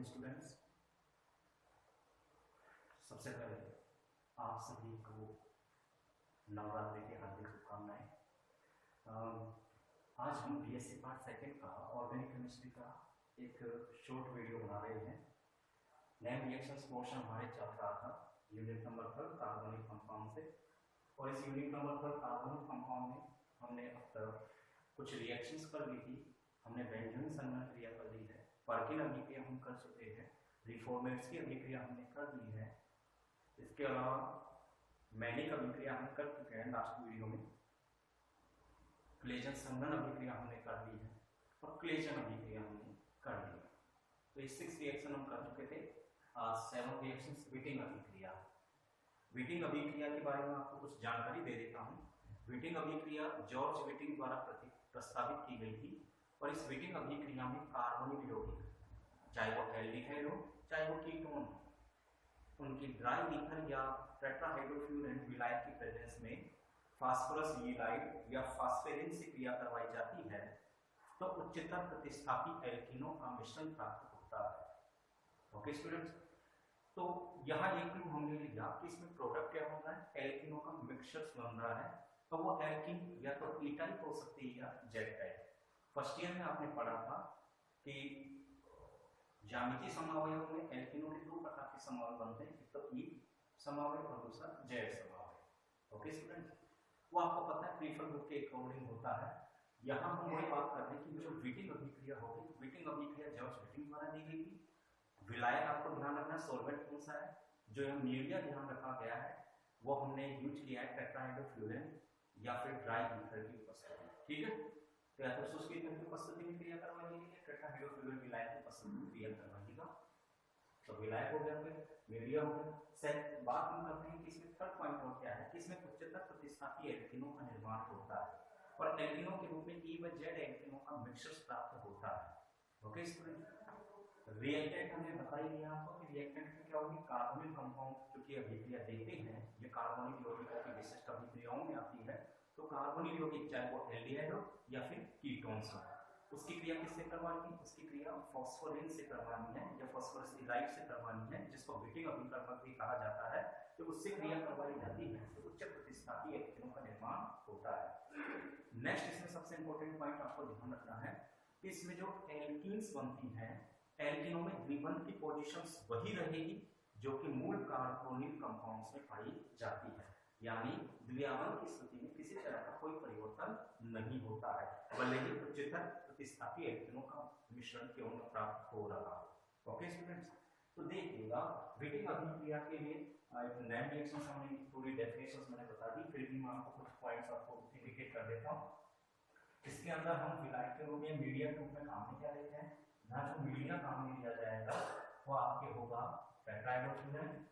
Morning students. सबसे पहले आप सभी को नवरात्रि की हार्दिक शुभकामनाएं। आज हम बीएससी पार्ट सेकंड का ऑर्गेनिक केमिस्ट्री का एक शॉर्ट वीडियो बना रहे हैं। नेम रिएक्शंस पोर्शन हमारे चल रहा था यूनिट नंबर 3 कार्बोनिक कंपाउंड से, और इस यूनिट नंबर 3 कार्बोनिक कंपाउंड में हमने अब तक कुछ रिएक्शंस कर ली थी। हमने बेंजामिन संघनन क्रिया कर ली है, पर्किन अभिक्रिया हम कर चुके हैं, रिफॉर्मेट्स की अभिक्रिया हमने कर ली है। इसके अलावा मैनिक अभिक्रिया हम कर चुके हैं लास्ट वीडियो में। क्लेजन संघनन अभिक्रिया हमने कर ली है और क्लेजन अभिक्रिया हमने कर ली है। तो ये 6 रिएक्शन हम कर चुके थे। 7 रिएक्शंस व्हिटिंग अभिक्रिया। व्हिटिंग अभिक्रिया के बारे में आपको कुछ जानकारी दे देता हूँ। व्हिटिंग अभिक्रिया जॉर्ज व्हिटिंग द्वारा प्रस्तावित की गई थी, और इस व्हिटिंग अभिक्रिया में कार्बनिक यौगिक, चाहे वो एल्डिहाइड हो चाहे वो कीटोन हो, उनकी ड्राई ईथर या टेट्राहाइड्रोफ्यूरेन विलायक की प्रेजेंस में फास्फोरस ईलाइड या फास्फेरिन से क्रिया करवाई जाती है तो उच्चतर प्रतिस्थापी एल्कीनों का मिश्रण प्राप्त होता है। ओके स्टूडेंट्स, तो यहाँ एक क्लू हमने लिया कि इसमें प्रोडक्ट क्या बन रहा है, एल्कीनों का मिक्सचर बन रहा है। तो वो एल्कीन या तो ई टाइप हो सकती है या जेड टाइप। फर्स्ट ईयर में आपने पढ़ा था कि ज्यामितीय समावयव में एल्कीनों के 2 प्रकार के समावयव बनते हैं, एक तो ई समावयव और दूसरा जेड समावयव। ओके स्टूडेंट, वो आपको पता है प्रीफर ग्रुप के अकॉर्डिंग होता है। यहाँ हम वही बात कर रहे हैं कि जो व्हिटिंग अभिक्रिया होगी, व्हिटिंग अभिक्रिया जॉर्ज व्हिटिंग द्वारा दी गई थी। विलायक आपको ध्यान रखना, सोलवेंट कौन सा है, जो यहाँ मीडिया ध्यान रखा गया है वो हमने यूज किया है टेट्राहाइड्रोफ्यूरेन या फिर ड्राई ईथर की उपस्थिति। ठीक है, तो या तो शुष्क ईथर की उपस्थिति में क्रिया करवाइएगा या टेट्राहाइड्रोफ्यूरेन विलायक की उपस्थिति में क्रिया करवाइएगा। तो विलायक हो गया, फिर मीडिया हो गया। सेट बात हम करते हैं कि इसमें थर्ड पॉइंट और क्या है कि इसमें उच्चतर प्रतिस्थापी एल्कीनों का निर्माण होता है और एल्कीनों के रूप में ई व जेड एल्कीनों का मिक्सचर प्राप्त होता है। ओके स्टूडेंट, रिएक्टेंट हमने बता ही दिया आपको कि रिएक्टेंट में क्या होगी, कार्बनिक कंपाउंड चूंकि अभिक्रिया देते हैं, ये कार्बनिक यौगिकों की विशिष्ट अभिक्रियाओं में आती है। तो कार्बनिक यौगिक चाहे वो एल्डिहाइड हो या फिर कीटोन्स हो, उसकी क्रिया किससे करवानी है, उसकी क्रिया फॉस्फोरिन से करवानी है या फॉस्फोरस ईलाइड से करवानी है, जिसको व्हिटिंग अभिकर्मक भी कहा जाता है। तो उससे क्रिया करवाई जाती है तो उच्च प्रतिस्थापी एल्कीनों का निर्माण होता है। नेक्स्ट इसमें सबसे इंपॉर्टेंट पॉइंट आपको ध्यान रखना है, इसमें जो एल्कीन्स बनती हैं, एल्कीनों में द्विबंध की पोजीशंस वही रहेगी जो कि मूल कार्बोनिल कंपाउंड्स में पाई जाती है, यानी द्विआवन की स्थिति में किसी तरह का कोई परिवर्तन नहीं होता है, भले ही उच्चतर प्रतिस्थापी एल्कीनों का मिश्रण क्यों न प्राप्त हो रहा हो। ओके स्टूडेंट्स, तो देखिएगा व्हिटिंग अभिक्रिया के लिए नेम रिएक्शंस हमने पूरी डेफिनेशंस मैंने बता दी, फिर भी मैं आपको कुछ पॉइंट्स आपको इंडिकेट कर देता हूँ। इसके अंदर हम विलायक के रूप में मीडिया के रूप में काम में क्या लेते हैं, ना जो मीडिया काम में लिया जाएगा वो आपके होगा टेट्राहाइड्रोफ्यूरेन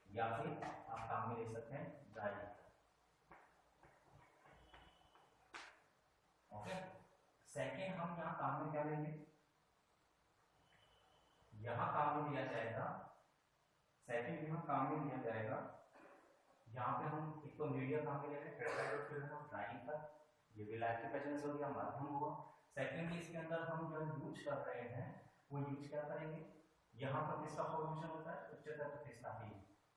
या फिर आप काम में ले सकते हैं ड्राई ईथर। ओके, सेकेंड हम यहाँ काम में क्या लेंगे, यहाँ काम में लिया जाएगा, सेकेंड यहाँ काम में लिया जाएगा, यहाँ पे हम एक तो मीडिया काम में ले रहे हैं टेट्राहाइड्रोफ्यूरेन और ड्राई ईथर, ये विलायक की प्रेजेंस हो गया, माध्यम होगा। सेकेंडली इसके अंदर हम जो यूज कर रहे हैं वो यूज क्या करेंगे, यहाँ पर किसका फॉर्मेशन होता है, उच्चतर प्रतिस्थापी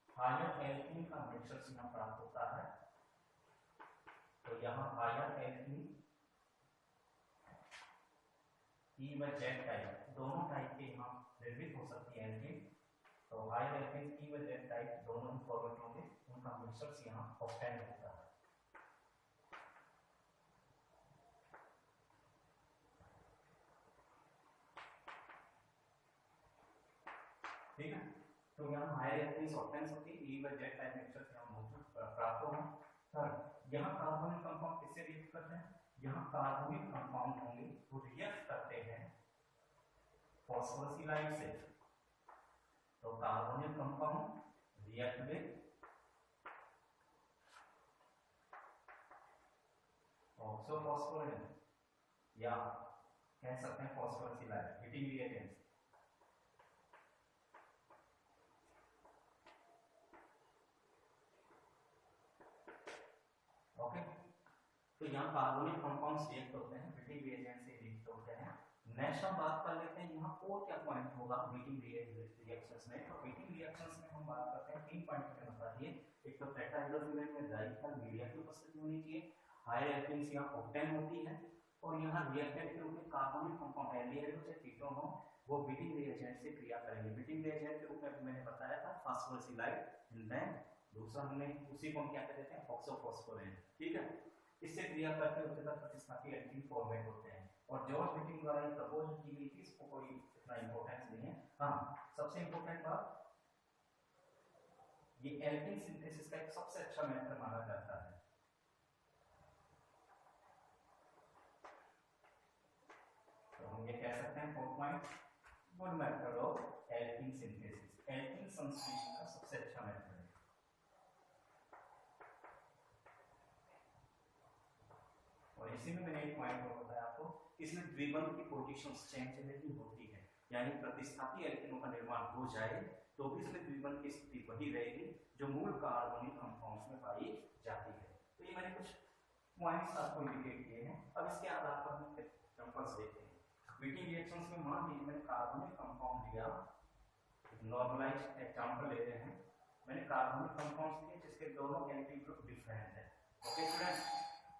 हायर एल्कीन का मिक्सचर यहाँ प्राप्त होता है। तो यहाँ हायर एल्कीन ई व जेड टाइप, दोनों टाइप के यहाँ निर्मित हो सकती है एल्कीन। तो हायर एल्कीन ई व जेड टाइप दोनों ही फॉर्मेट होंगे, उनका मिक्सचर यहाँ ऑब्टेन होता है। ठीक है, तो यहाँ हायर एल्कीन्स ऑब्टेन होती है, ई व जेड टाइप मिक्सचर यहाँ प्राप्त होगा। थर्ड, यहाँ कार्बोनिक कंपाउंड किससे रिएक्ट करते हैं, यहाँ कार्बोनिक कंपाउंड होंगे वो रिएक्ट करते हैं फॉस्फोरस ईलाइड से। तो कार्बोनिक कंपाउंड रिएक्ट विद ऑक्सोफॉस्फोरिन या कह सकते हैं फॉस्फोरस ईलाइड, हीटिंग रिएजेंट्स। ओके, तो यहाँ कार्बोनिक कंपाउंड्स रिएक्ट होते हैं, हीटिंग रिएजेंट से रिएक्ट होते हैं नेक्स्ट हम बात कर लेते हैं यहाँ और क्या पॉइंट होगा मीटिंग रिएक्शंस में। तो मीटिंग रिएक्शंस में हम बात करते हैं 3 पॉइंट के बता दिए। एक तो टेट्राहाइड्रोफ्यूरेन में डाइईथाइल मीडिया की उपस्थिति होनी चाहिए, हाई एल्केन्स यहाँ ऑक्टेन होती है, और यहाँ रिएक्टेंट के रूप में कार्बोनिक कंपाउंड एल्डिहाइड हो चाहे कीटोन हो वो मीटिंग रिएजेंट से क्रिया करेंगे। मीटिंग रिएजेंट के रूप में मैंने बताया था फास्फोरसिलाइड, देन दूसरा हमने उसी को हम क्या कहते हैं ऑक्सोफॉस्फोरेट, ठीक है। इससे क्रिया करके उच्चतर प्रतिस्थापी एल्कीन फॉर्मेट होते हैं, और जॉर्ज मीटिंग द्वारा ये प्रपोज की गई थी, इसको कोई इतना इंपॉर्टेंस नहीं है। हाँ, सबसे इंपॉर्टेंट बात ये एल्कीन सिंथेसिस का एक सबसे अच्छा मेथड माना जाता है। तो हम ये कह सकते हैं 4 point good method of alkene synthesis, alkene संश्लेषण का सबसे अच्छा मेथड है। और इसी में मैंने एक पॉइंट और बताया आपको, इसमें द्विबंध की पोजीशंस चेंज नहीं होती है, यानी प्रतिस्थापी एल्कीनों का निर्माण हो जाए तो भी इसमें द्विबंध की स्थिति वही रहेगी जो मूल कार्बोनिक कंपाउंड्स में पाई जाती है। तो ये मैंने कुछ पॉइंट्स आपको इंडिकेट किए हैं। अब इसके आधार पर हम एग्जांपल्स देखते हैं। मीटिंग रिएक्शंस में मान लीजिए मैंने कार्बोनिक कंपाउंड लिया, नॉर्मलाइज्ड एग्जांपल ले रहे हैं, मैंने कार्बोनिक कंपाउंड्स लिए जिसके दोनों एल्किल ग्रुप डिफरेंट है। ओके स्टूडेंट्स,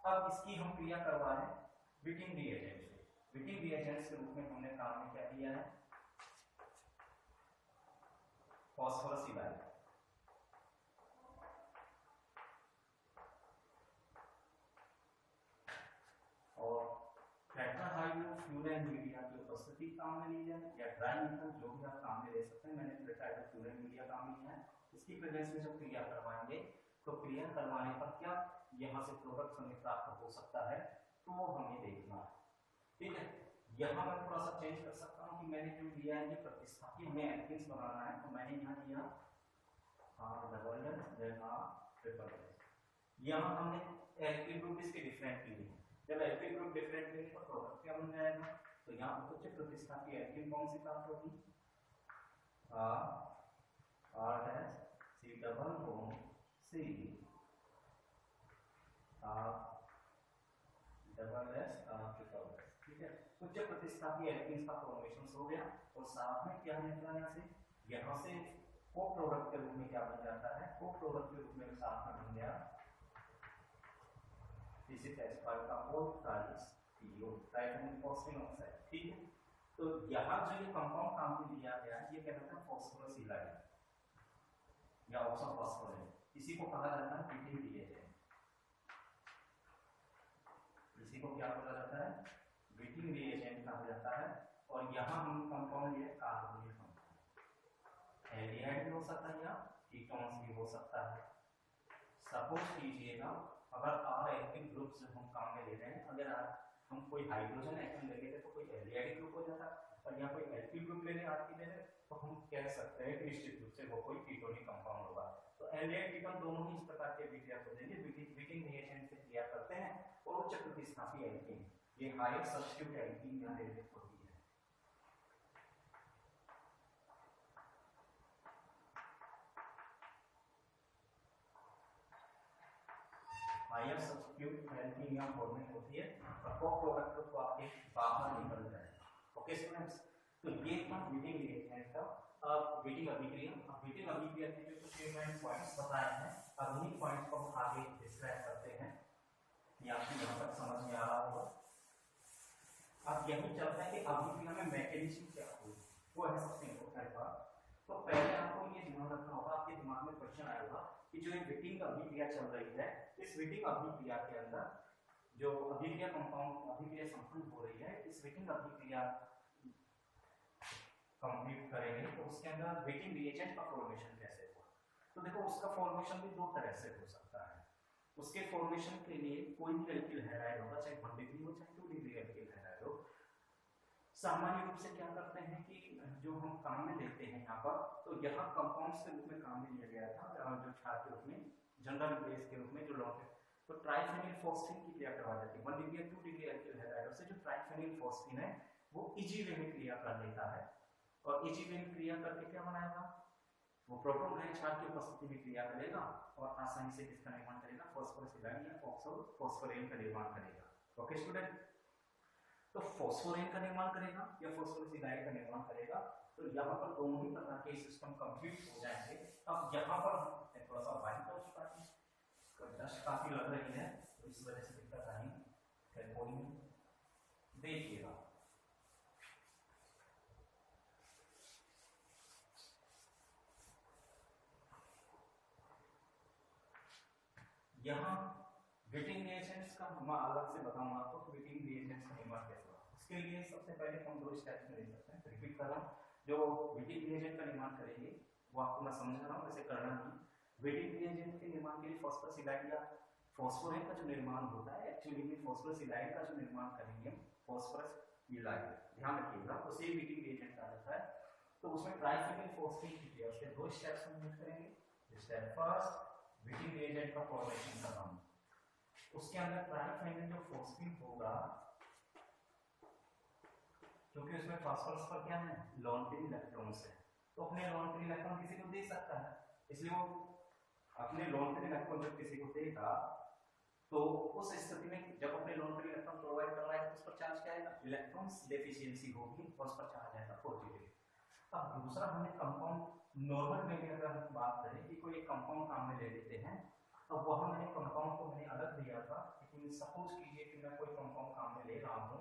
अब इसकी हम क्रिया करवा रहे हैं मीटिंग रिएजेंट से। मीटिंग रिएजेंट्स के रूप में हमने काम में क्या दिया है, फॉस्फोरसिलाइड, और टेट्राहाइड्रोफ्यूरेन मीडिया की उपस्थिति काम में ली जाए, या ड्राईमीथाइल जो भी आप काम में ले सकते हैं। मैंने टेट्राहाइड्रोफ्यूरेन मीडिया काम में लिया है। इसकी प्रेजेंस में जब क्रिया करवाएंगे तो क्रिया करवाने पर क्या यहाँ से प्रोडक्ट हमें प्राप्त हो सकता है, तो वो हमें देखना है, ठीक है। यहाँ मैं थोड़ा सा चेंज कर सकता हूँ कि मैंने जो लिया है ये प्रतिस्थापी हमें एल्कीन्स बनाना है, तो मैंने यहाँ लिया R+, यहाँ हमने एल्किल ग्रुप इसके डिफरेंट लिए। जब एल्किल ग्रुप डिफरेंट लेंगे तो प्रोडक्ट क्या बन जाएगा, तो यहाँ उच्च प्रतिस्थापी एल्कीन कौन सी प्राप्त होगी, ठीक है। उच्च प्रतिस्थापी एल्कीन्स का फॉर्मेशन हो गया, और साथ में क्या निकला यहाँ से को प्रोडक्ट के रूप में क्या बन जाता है, को प्रोडक्ट के रूप में साथ में बन गया ठीक है। तो यहाँ जो ये कंपाउंड काम में लिया गया है ये कहलाता है फॉस्फोरसिलाइड या ऑक्सोफॉस्फोरेट, इसी को कहा जाता है मीटिंग रिएजेंट। इसी को क्या बोला जाता है, मीटिंग रिएजेंट कहा जाता है। और यहाँ हम कंपाउंड लिए कार्बोनिक कंपाउंड, एल्डिहाइड भी हो सकता है या कीटोन्स भी हो सकता है। सपोज कीजिएगा अगर R एल्किल ग्रुप से हम काम में ले रहे हैं, अगर हम कोई हाइड्रोजन एटम ले लेते तो कोई एल्डिहाइड ग्रुप हो जाता, और यहाँ कोई एल्किल ग्रुप ले रहे R की जगह तो हम कह सकते हैं कि निश्चित रूप से वो कोई कीटोनिक कंपाउंड होगा। तो एल्डिहाइड कीटोन दोनों ही इस प्रकार के विक्रिया को देंगे, मीटिंग रिएजेंट से क्रिया करते हैं, और उच्च प्रतिस्थापी एल्कीन ये हायर सब्स्टिट्यूट एल्कीन यहाँ निर्मित होती है। हायर सब्स्टिट्यूट एल्कीन यहाँ फॉर्मेट होती है, और को प्रोडक्ट तो आपके बाहर निकल जाएगा। ओके स्टूडेंट्स, तो ये था मीटिंग रिएजेंट का मीटिंग अभिक्रिया। मीटिंग अभिक्रिया के जो कुछ पॉइंट्स बताए हैं, अब इन्हीं पॉइंट्स को हम आगे डिस्क्राइब करते हैं। ये आपको यहाँ तक समझ में आ रहा होगा। अब यही चलता है कि अभिक्रिया में मैकेनिज्म क्या हुई, वो है सबसे इम्पोर्टेंट बात। तो पहले आपको ये ध्यान रखना होगा, आपके दिमाग में क्वेश्चन आया होगा कि जो एक मीटिंग अभिक्रिया चल रही है, इस मीटिंग अभिक्रिया के अंदर जो अभिक्रिया कंपाउंड अभिक्रिया संपन्न हो रही है, इस मीटिंग अभिक्रिया कंप्लीट करेंगे तो उसके अंदर मीटिंग रिएजेंट का फॉर्मेशन कैसे होगा। तो देखो उसका फॉर्मेशन भी दो तरह से हो सकता है। उसके फॉर्मेशन के लिए कोई भी एल्किल हैलाइड होगा, चाहे 1 डिग्री हो चाहे 2 डिग्री एल्किल हैलाइड हो। सामान्य रूप से क्या करते हैं कि जो हम काम में लेते हैं यहाँ पर, तो यहाँ कंपाउंड्स के रूप में काम में लिया गया था, जो क्षार के रूप में जनरल बेस के रूप में जो लॉन्ग, तो ट्राइफेनिल फॉस्फीन की क्रिया करवा जाती है। 1 डिग्री या 2 डिग्री एल्किल हैलाइड से जो ट्राइफेनिल फॉस्फीन है वो इजी वे में क्रिया कर लेता है, और इजी वे में क्रिया करके क्या बनाएगा, वो प्रोटॉन रहित क्षार की उपस्थिति में क्रिया करेगा और आसानी से किसका निर्माण करेगा, फॉस्फोरसिलाइड या ऑक्सोफॉस्फोरेन का निर्माण करेगा। ओके स्टूडेंट, तो फॉस्फोरेन का निर्माण करेगा या फॉस्फोरेसिलाइड का निर्माण करेगा। तो यहाँ पर दोनों ही प्रकार के सिस्टम कंप्लीट हो जाएंगे। अब यहाँ पर हम थोड़ा सा व्हाइट हो चुका है, डस्ट काफी लग रही है, तो इस वजह से दिक्कत आएगी। कोई नहीं, देखिएगा यहाँ वेटिंग रिएजेंट्स का मैं अलग से बताऊंगा आपको कि वेटिंग रिएजेंट्स का निर्माण कैसे होगा। इसके लिए सबसे पहले हम दो स्टेप्स में ले सकते हैं। रिपीट कर रहा हूँ, जो वेटिंग रिएजेंट का निर्माण करेंगे वो आपको मैं समझा रहा हूँ, वैसे करना नहीं। वेटिंग रिएजेंट के निर्माण के लिए फॉस्फोरसिलाइड या फॉस्फोरेट का जो निर्माण होता है, एक्चुअली में फॉस्फोरसिलाइड का जो निर्माण करेंगे फॉस्फोरसिलाइड, ध्यान रखिएगा, तो सेम वेटिंग रिएजेंट का रहता है। तो उसमें ट्राइफेनिल फॉस्फेट की क्रिया, उसके दो स्टेप्स हम यूज करेंगे। स्टेप फर्स्ट, वेटिंग रिएजेंट का फॉर्मेशन का काम, उसके अंदर ट्राइफेनिल जो फॉस्फेट होगा, क्योंकि उसमें फास्फोरस पर क्या है, लोन पेयर इलेक्ट्रॉन्स है, तो अपने लोन पेयर इलेक्ट्रॉन किसी को दे सकता है, इसलिए वो अपने लोन पेयर इलेक्ट्रॉन जब किसी को देगा तो उस स्थिति में जब अपने लोन पेयर इलेक्ट्रॉन प्रोवाइड कर रहा है तो उस पर चार्ज क्या आएगा, इलेक्ट्रॉन्स डेफिशिएंसी होगी और उस पर चार्ज आएगा पॉजिटिव। अब दूसरा हमें कंपाउंड नॉर्मल में अगर हम बात करें कि कोई एक कंपाउंड काम में ले लेते हैं, तो वहां मैंने कंपाउंड को मैंने अलग दिया था, लेकिन सपोज कीजिए कि मैं कोई कंपाउंड काम में ले रहा हूँ,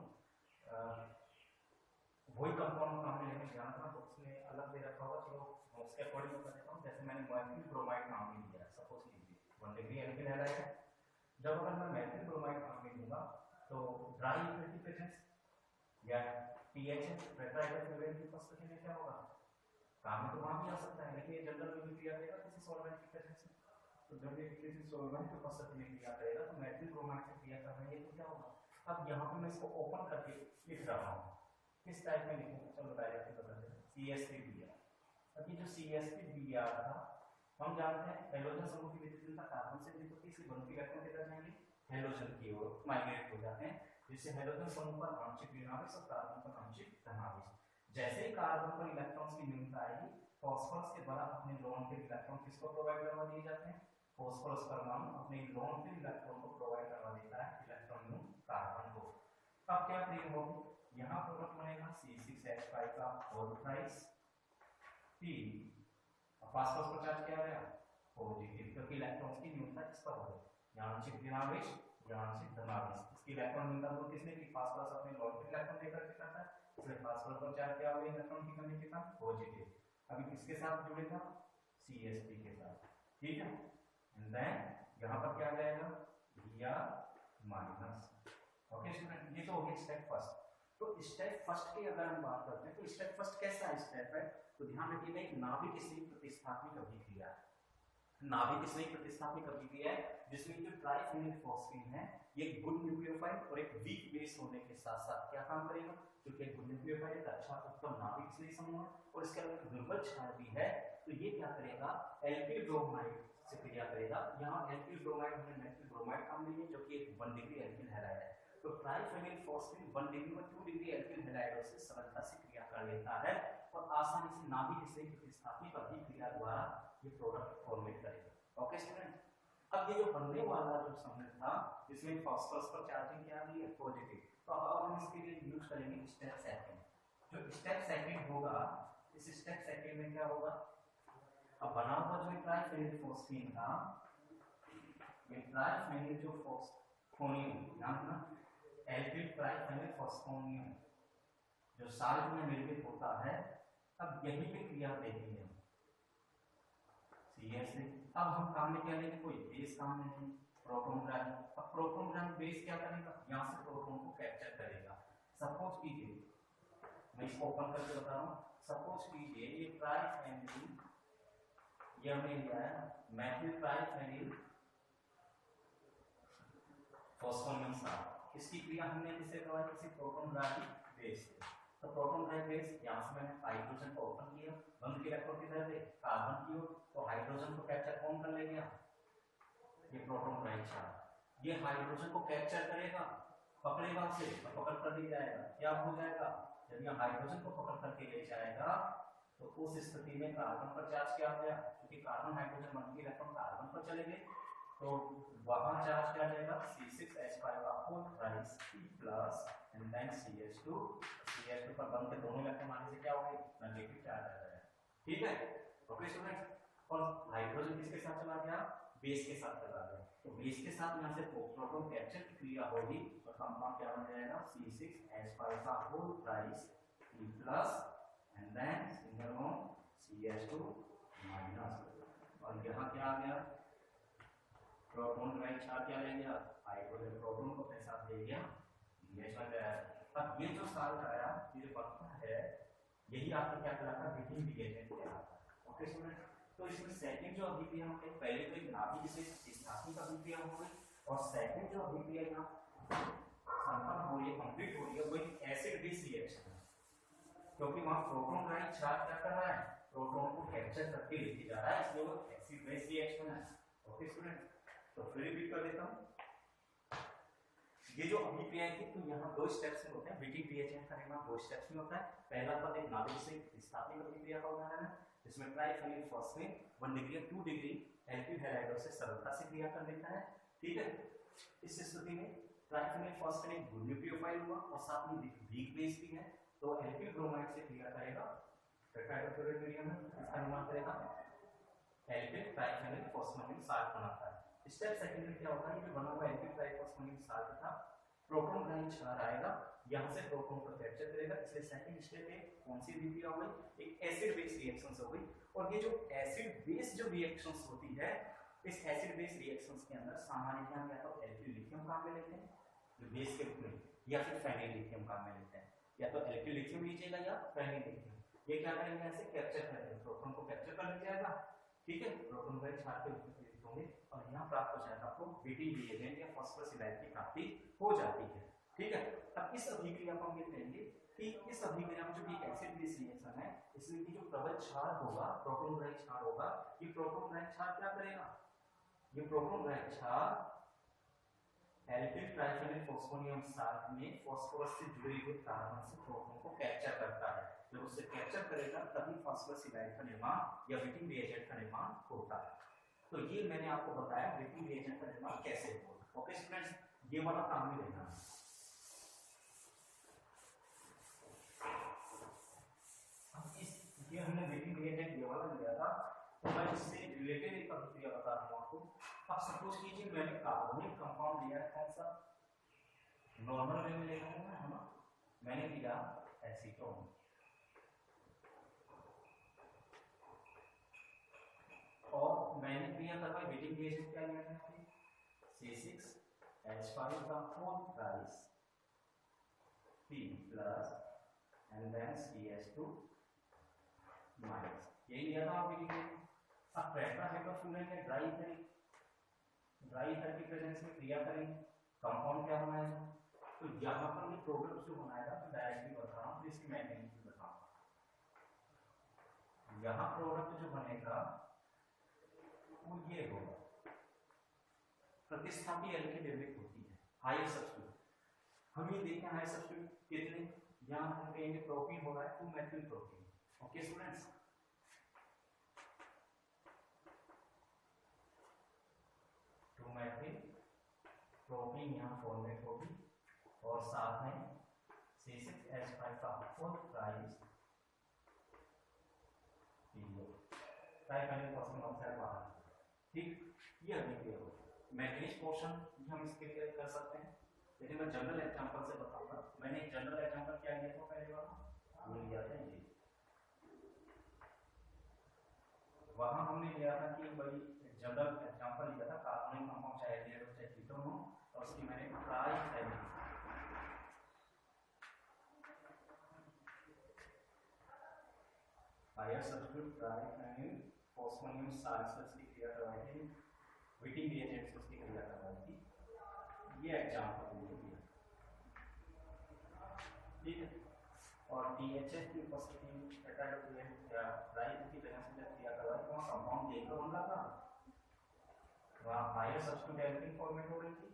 वही कंपाउंड काम में लेने जाना था, तो उसमें अलग दे रखा होगा, चलो उसके अकॉर्डिंग कर देता हूँ। जैसे मैंने मैथिल ब्रोमाइड काम में लिया, सपोज कीजिए 1 डिग्री एल्किल हैलाइड है। जब अगर मैं मैथिल ब्रोमाइड काम में लूंगा तो ड्राई लिक्विड प्रेजेंस या पीएच टेट्राहेड्रल फ्लोराइड की उपस्थिति में क्या होगा, काम में तो वहां भी आ सकता है, लेकिन ये जनरल में भी क्रिया करेगा किसी सॉल्वेंट की प्रेजेंस में। तो जब ये किसी सॉल्वेंट की उपस्थिति में क्रिया करेगा तो मैथिल ब्रोमाइड से क्रिया कर रही है तो क्या होगा। अब यहाँ पे मैं इसको ओपन करके लिख रहा हूँ, किस टाइप में लिखूंगा, चलो डायरेक्ट बता दें, CH3Br। अब ये जो CH3Br था, हम जानते हैं हैलोजन समूह की विद्युत कार्बन से विद्युत होती है, इसलिए बंधु इलेक्ट्रॉन किधर जाएंगे, हैलोजन की ओर माइग्रेट हो जाते हैं, जिससे हैलोजन समूह पर आंशिक ऋणावेश और कार्बन पर आंशिक धनावेश। जैसे ही कार्बन पर इलेक्ट्रॉन्स की न्यूनता आएगी, फास्फोरस के द्वारा अपने लोन के इलेक्ट्रॉन किसको प्रोवाइड करवा दिए जाते हैं, फास्फोरस परमाणु अपने लोन के इलेक्ट्रॉन को प्रोवाइड करवा देता है इलेक्ट्रॉन कार्बन को। अब क्या क्रिया होगी, यहाँ प्रोडक्ट बनेगा C6H5 का होल प्राइस P, फास्फोरस पर चार्ज क्या आया, पॉजिटिव, क्योंकि इलेक्ट्रॉन्स की न्यूनता किस पर हो, आंशिक ऋणावेश या आंशिक धनावेश। इसकी इलेक्ट्रॉन न्यूनता तो किसने की, फास्फोरस अपने लोन पे इलेक्ट्रॉन लेकर के करता है, इसलिए फास्फोरस पर चार्ज क्या होगा, इलेक्ट्रॉन की कमी के साथ पॉजिटिव। अभी किसके साथ जुड़ेगा, CH3 के साथ, ठीक है। एंड देन यहाँ पर क्या आ जाएगा, Br माइनस। ओके स्टूडेंट, ये तो हो गया स्टेप फर्स्ट। तो स्टेप फर्स्ट की अगर हम बात करते हैं तो स्टेप फर्स्ट कैसा स्टेप है, तो ध्यान रखिएगा एक नाभिक स्नेही प्रतिस्थापन अभिक्रिया है, नाभिक स्नेही प्रतिस्थापन अभिक्रिया है, जिसमें जो ट्राइफेनिल फॉस्फेन है ये गुड न्यूक्लियोफाइल और एक वीक बेस होने के साथ साथ क्या काम करेगा, क्योंकि गुड न्यूक्लियोफाइल एक अच्छा उत्तम नाभिक स्नेही समूह है और इसके अलावा दुर्बल क्षार भी है, तो ये क्या करेगा, एल्किल ब्रोमाइड से क्रिया करेगा। यहाँ एल्किल ब्रोमाइड हमने मेथिल ब्रोमाइड काम में लिया जो कि एक 1 डिग्री एल्किल हैलाइड है, तो ट्राइफेनिल फॉस्फेन 1 डिग्री और 2 डिग्री एल्किल हैलाइडों से सरलता से क्रिया कर लेता है और आसानी से नाभिक स्नेही प्रतिस्थापन अभिक्रिया द्वारा ये प्रोडक्ट फॉर्मेट करेगा। ओके स्टूडेंट, अब ये जो बनने वाला जो समूह था जिसमें फास्फोरस पर चार्जिंग क्या दी है, पॉजिटिव, तो अब हम इसके लिए यूज करेंगे स्टेप सेकंड। जो स्टेप सेकंड होगा, इस स्टेप सेकंड में क्या होगा, अब बना हुआ जो ट्राइफेनिल फॉस्फेन था, ये ट्राइफेनिल जो फॉस्फोनियम, ध्यान रखना एल्किल ट्राइफेनिल फॉस्फोनियम जो साल्ट में निर्मित होता है, अब यही पे क्रिया देखी है CH से। अब हम काम में क्या लेंगे, कोई बेस काम में नहीं, प्रोटॉन ग्राही। अब प्रोटॉन ग्राही बेस क्या करेगा, यहाँ से प्रोटॉन को कैप्चर करेगा। सपोज कीजिए, मैं इसको ओपन करके बता रहा हूँ, सपोज कीजिए ये ट्राइफेनिल, ये हमने लिया है मेथिल ट्राइफेनिल फॉस्फोनियम साल्ट, इसकी क्रिया हमने किससे करवाई, किसी प्रोटॉन ग्राही बेस से। तो प्रोटॉन ग्राही बेस, यहाँ से मैंने हाइड्रोजन को ओपन किया, बंद के इलेक्ट्रॉन किधर थे, कार्बन की ओर, तो हाइड्रोजन को कैप्चर कौन कर लेगा, ये प्रोटॉन ग्राही चार्ज, ये हाइड्रोजन को कैप्चर करेगा, पकड़ेगा उसे, तो पकड़ कर ले जाएगा, क्या हो जाएगा, जब ये हाइड्रोजन को पकड़ करके ले जाएगा तो उस स्थिति में कार्बन पर चार्ज क्या हो गया, क्योंकि कार्बन हाइड्रोजन बंद के इलेक्ट्रॉन कार्बन पर चले गए, तो वहां चार्ज क्या जाएगा C6H5 का whole raise plus and then CH2 पर बन के दोनों इलेक्ट्रॉन आने से क्या होगा नेगेटिव चार्ज आ जाएगा। ठीक है ओके स्टूडेंट्स। और हाइड्रोजन किसके साथ चला गया बेस के साथ चला गया, तो बेस के साथ यहां से प्रोटॉन कैप्चर की क्रिया होगी और कंपाउंड क्या बन जाएगा C6H5 का whole raise plus and then single bond CH2 minus. और यहाँ क्या आ गया प्रोटॉन राइट चार्ज क्या ले गया हाइड्रोजन प्रोटॉन को अपने साथ ले गया ये चल गया। अब ये जो साल आया ये बनता है यही आपको क्या कहलाता है हीटिंग रिएजेंट कहलाता है। Okay student. तो इसमें सेकंड जो अभिक्रिया होती है पहले तो एक नाभिक से स्थापित अभिक्रिया हो गई और सेकंड जो अभिक्रिया यहाँ संपन्न हो रही है कंप्लीट हो रही है वो एक एसिड बेस रिएक्शन है, क्योंकि वहां प्रोटॉन का चार्ज क्या कर रहा है प्रोटॉन को कैप्चर करके लेके जा रहा है इसलिए वो एसिड बेस रिएक्शन है। Okay student. तो फिर रिपीट कर देता हूं ये जो अभिक्रिया थी तो यहाँ दो स्टेप्स में होते हैं हीटिंग रिएजेंट का निर्माण दो स्टेप्स में होता है। पहला पद एक नाभिक से स्थापित अभिक्रिया का उदाहरण है जिसमें triphenyl phosphate 1 degree 2 degree alkyl halide से सरलता से क्रिया कर लेता है। ठीक है इस स्थिति में ट्राइफेनिल फॉस्फेट एक गुड न्यूक्लियोफाइल हुआ और साथ में वीक बेस भी है तो एल्किल ब्रोमाइड से क्रिया करेगा टेट्राहाइड्रोक्लोराइड मीडियम में इसका निर्माण करेगा एल्किल ट्राइफेनिल फॉस्फेनिल साल्ट बनाता है। स्टेप सेकंड में क्या होगा ये जो बना हुआ एल्किल ट्राइफॉस्फेनिल साल्ट था प्रोटॉन ग्राइंड क्षार आएगा यहां से प्रोटॉन को कैप्चर करेगा इसलिए सेकंड स्टेप में कौन सी अभिक्रिया हो गई एक एसिड बेस रिएक्शंस हो गई। और ये जो एसिड बेस जो रिएक्शंस होती है इस एसिड बेस रिएक्शंस के अंदर सामान्यतः हम या तो एल्किल लिथियम काम में लेते हैं जो बेस के रूप में या फिर फेनिल लिथियम काम में लेते हैं या तो एल्किल लिथियम लीजिएगा या फेनिल लिथियम। ये क्या करेंगे ऐसे कैप्चर करेंगे प्रोटॉन को कैप्चर कर लिया जाएगा। ठीक है प्रोटॉन का छाट के होंगे और यहाँ प्राप्त हो जाएगा आपको हीटिंग रिएजेंट या फास्फोरस इलाइट की प्राप्ति हो जाती है। ठीक है अब इस अभिक्रिया को हम ये कहेंगे कि इस अभिक्रिया में जो एक एसिड बेस रिएक्शन है इसमें की जो प्रबल क्षार होगा प्रोटॉन ग्राही क्षार होगा ये प्रोटॉन ग्राही क्षार क्या करेगा ये प्रोटॉन ग्राही क्षार एल्किल ट्राइफेनिल फॉस्फोनियम साल्ट में फास्फोरस से जुड़े हुए कार्बन से प्रोटॉन को कैप्चर करता है। जब उससे कैप्चर करेगा तभी फास्फोरस इलाइट का निर्माण या हीटिंग रिएजेंट का निर्माण होता है। तो ये मैंने आपको बताया हीटिंग रिएजेंट का निर्माण कैसे होगा। ओके स्टूडेंट्स ये वाला काम में लेना है। ये हमने हीटिंग रिएजेंट ये वाला लिया था तो मैं इससे रिलेटेड एक अभिक्रिया बता रहा हूं आपको। अब सपोज कीजिए मैंने कार्बोनिक कंपाउंड लिया है कौन सा नॉर्मल वे में लेना है ना मैंने लिया एसीटोन और मैंने क्रिया करवाई हीटिंग रिएजेंट क्या लिया था C6H5 का whole raise P plus and then CH2 minus यही लिया था हीटिंग रिएजेंट। अब टेट्राहाइड्रोफुरेन में ड्राई ईथर की प्रेजेंस में क्रिया करेंगे कंपाउंड क्या बनाएगा तो यहाँ पर ये प्रोडक्ट जो बनाएगा तो डायरेक्टली बता रहा हूँ तो इसकी मैकेनिज्म बताऊंगा। यहाँ प्रोडक्ट जो बनेगा वो ये होगा प्रतिस्थापी एल्किल निर्मित होती है हायर सब्स्टिट्यूट। हम ये देखें हायर सब्स्टिट्यूट कितने यहाँ हम कहेंगे प्रोपीन हो रहा है 2 methyl propene. Okay students 2 methyl propene यहाँ फॉर्मेट होगी और साथ में C6H5 का होल राइस ट्राइफेनिल फॉस्फेट ऑक्साइड बाहर। ठीक ये अभिक्रिया होगी मैग्नीज पोर्शन भी हम इसके लिए कर सकते हैं लेकिन मैं जनरल एग्जांपल से बताऊंगा। मैंने एक जनरल एग्जांपल क्या लिया था पहले वाला वो लिया था ये वहां हमने लिया था कि भाई जनरल एग्जांपल लिया था कार्बोनिक कंपाउंड चाहे लिया चाहे कीटोन हो और उसकी मैंने ट्राइफेनिल हायर सब्स्टिट्यूट ट्राइफेनिल फॉस्फोनियम साल्ट से उसकी क्रिया करवाई थी हीटिंग रिएजेंट से उसकी क्रिया करवाई थी ये एग्जांपल दिया। ठीक है और THF की उपस्थिति में टेट्राहाइड्रोफुरेन या ड्राई की प्रेजेंस में क्रिया करवाई तो वहां कंपाउंड देखकर बन रहा था वहां हायर सब्स्टिट्यूट एल्कीन फॉर्मेट हो रही थी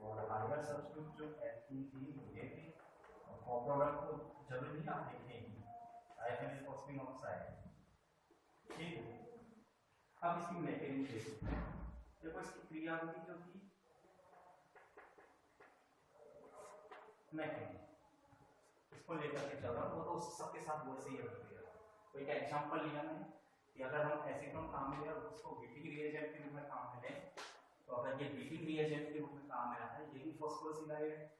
और हायर सब्स्टिट्यूट जो एल्कीन थी ये थी और को-प्रोडक्ट को जरूरी नहीं आप देखेंगे ट्राइफेनिल फॉस्फेट ऑक्साइड। ठीक है अब इसकी मैकेनिज्म देखते हैं। देखो इसकी क्रियाविधि जो थी मैकेनिक, इसको लेकर के चल रहा हूँ, वो तो सबके साथ वैसे ही होती है। तो एक एग्जांपल लिया मैंने कि अगर हम एसीटोन काम में और उसको हीटिंग रिएजेंट के रूप में काम में लें, तो अगर ये हीटिंग रिएजेंट के रूप में काम में आता है, ये भी फॉस्फोराइड है।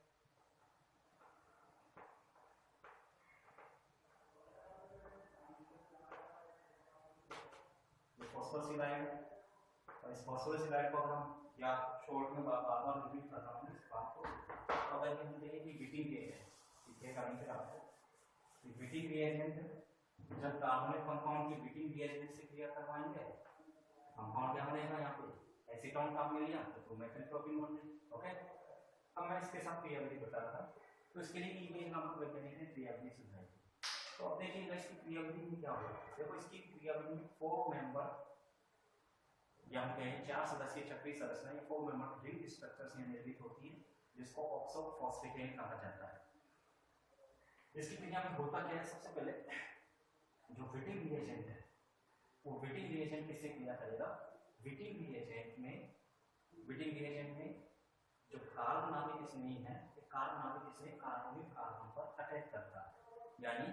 फॉस्फोराइड, और इस फॉस्फोराइड को हम या शॉर्ट में बार-बार रिपीट कर रहा हूँ इस बात को, तो अगर हम देखें कि हीटिंग रिएजेंट, ठीक है, करेंगे आपको हीटिंग रिएजेंट जब कार्बोनिक कंपाउंड की हीटिंग रिएजेंट से क्रिया करवाएंगे, कंपाउंड क्या बनेगा, यहाँ पे एसीटोन काम मिल गया तो मेथाइल प्रोपीन बन गई। ओके, अब मैं इसके साथ क्रियाविधि बता रहा था, तो इसके लिए इमेज नामक वैज्ञानिक ने क्रियाविधि सुझाई। तो अब देखिएगा इसकी क्रियाविधि में क्या होगा। देखो इसकी क्रियाविधि में 4 मेंबर या हम कहें 4 सदस्यीय चक्रीय संरचना या 4 मेंबर रिंग स्ट्रक्चर से निर्मित होती है, जिसको ऑक्सोफॉस्फेटेन कहा जाता है। इसकी क्रिया में होता क्या है, सबसे पहले जो विटिंग रिएजेंट है वो विटिंग रिएजेंट किससे क्रिया करेगा, विटिंग रिएजेंट में जो कार्बन नाभिक स्नेही है, कार्बन नाभिक स्नेही कार्बोनिक कार्बन पर अटैक करता है। यानी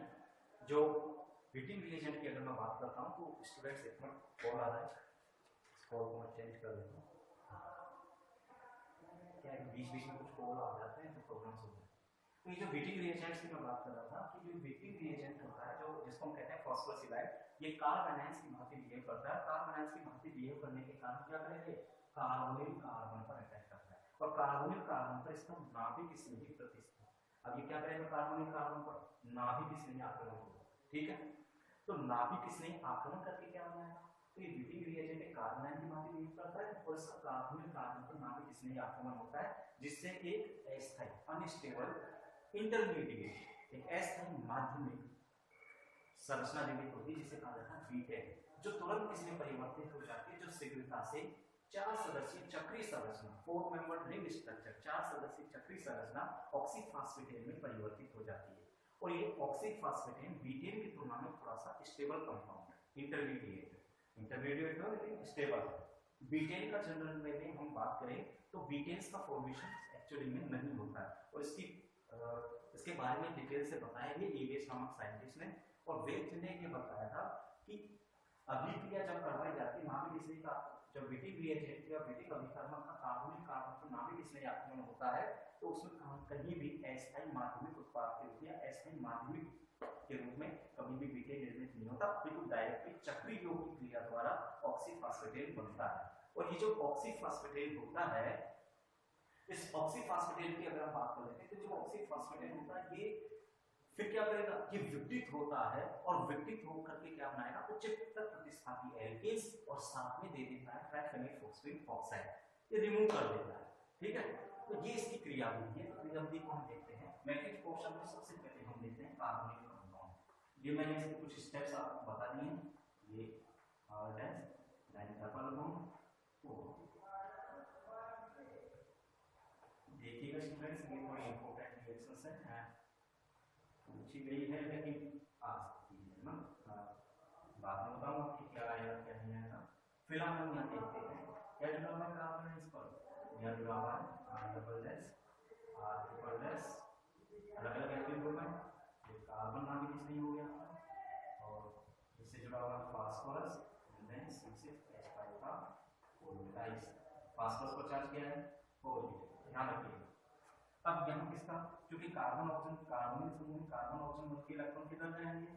जो विटिंग रिएजेंट की अगर मैं बात करता हूँ तो स्टूडेंट्स एक मिनट कॉल आ रहा है, कॉल को मैं चेंज कर देता हूँ, क्या बीच बीच में कुछ कॉल आ जाते हैं तो प्रॉब्लम्स हो जाते हैं। तो ये जो विटिंग रिएजेंट्स की मैं बात कर रहा था कि जो विटिंग रिएजेंट होता है, जो जिसको हम कहते हैं फॉस्फोराइड, ये कार्बन आयंस की भांति बिहेव करता है। कार्बन आयंस की भांति बिहेव करने के कारण क्या करेंगे, कार्बोनिल कार्बन पर अटैक करता है, और कार्बोनिल कार्बन पर इसका नाभिक स्नेही प्रतिस्थापन। अब ये क्या करेगा, कार्बोनिल कार्बन पर नाभिक स्नेही आक्रमण होगा, ठीक है। तो नाभिक स्नेही आक्रमण करके क्या होना है, तो ये विटिंग रिएजेंट एक कार्बन आयन की भांति बिहेव करता है और इसका कार्बोनिल कार्बन पर नाभिक स्नेही आक्रमण होता है, जिससे एक अस्थायी अनस्टेबल इंटरमीडिएट, एक अस्थायी माध्यमिक संरचना निर्मित होती है, जिसे कहा जाता है बीटेन, जो तुरंत इसमें परिवर्तित हो जाती है, जो शीघ्रता से 4 सदस्यीय चक्रीय संरचना 4 मेंबर रिंग स्ट्रक्चर 4 सदस्यीय चक्रीय संरचना ऑक्सीफॉस्फेटेन में परिवर्तित हो जाती है। और ये ऑक्सीफॉस्फेटेन बीटेन की तुलना में थोड़ा सा स्टेबल कंपाउंड है, इंटरमीडिएट हो लेकिन स्टेबल है। बीटेन का जनरल में हम बात करें तो बीटेन्स का फॉर्मेशन एक्चुअली में नहीं होता है, और इसके बारे में डिटेल से बताया है एवेस नामक साइंटिस्ट ने। और वेट ने ये बताया था कि अभिक्रिया जब करवाई जाती है, नाभिक स्नेही का जब विटिंग रिएजेंट या विटिंग अभिकर्मक का कार्बोनिक कार्बन पर नाभिक स्नेही आक्रमण होता है, तो उसमें कहीं भी अस्थायी माध्यमिक उत्पाद के रूप में अस्थायी माध्यमिक के रूप में कभी भी बीटेन निर्मित नहीं होता, बिल्कुल डायरेक्टली चक्रीय योग की क्रिया द्वारा ऑक्सीफॉस्फेटेन बनता है। और ये जो ऑक्सीफॉस्फेटेन होता है, इस ऑक्सीफॉस्फेटेन की अगर हम बात कर लेते हैं, तो जो ऑक्सीफॉस्फेटेन होता है ये फिर क्या करेगा, ये विघटित होता है और विघटित होकर के क्या बनाएगा, उच्चतर प्रतिस्थापी एल्केन्स और साथ में दे देता है ट्राइफेनिल फॉस्फेट ऑक्साइड, ये रिमूव कर देता है, ठीक है। तो ये इसकी क्रियाविधि है। क्रियाविधि को हम देखते हैं मैट्रिक्स पोर्शन में। सबसे पहले हम देखते हैं कार्बोनिल कंपाउंड। ये मैंने इसके कुछ स्टेप्स आपको बता दिए हैं, ये डबल बॉन्ड देखिएगा स्टूडेंट्स, ये थोड़ी इंपॉर्टेंट रिएक्शंस हैं, पूछी गई है लेकिन आ सकती है ना, बाद में बताऊंगा कि क्या आएगा क्या नहीं आएगा। फिलहाल हम यहाँ देखते हैं क्या जुड़ा हुआ है कार्बन है, इस पर यहाँ जुड़ा हुआ है R double S R triple S, अलग अलग एल्केन ग्रुप है, ये कार्बन नाभिक स्नेही हो गया, और इससे जुड़ा हुआ है फास्फोरस, देन C6H5 का पोलराइज, फास्फोरस को चार्ज किया है पॉजिटिव, ध्यान रखिएगा। अब यहाँ किसका, क्योंकि कार्बन ऑक्सीजन कार्बोनिल समूह में कार्बन ऑक्सीजन मिलकर इलेक्ट्रॉन किधर जाएंगे,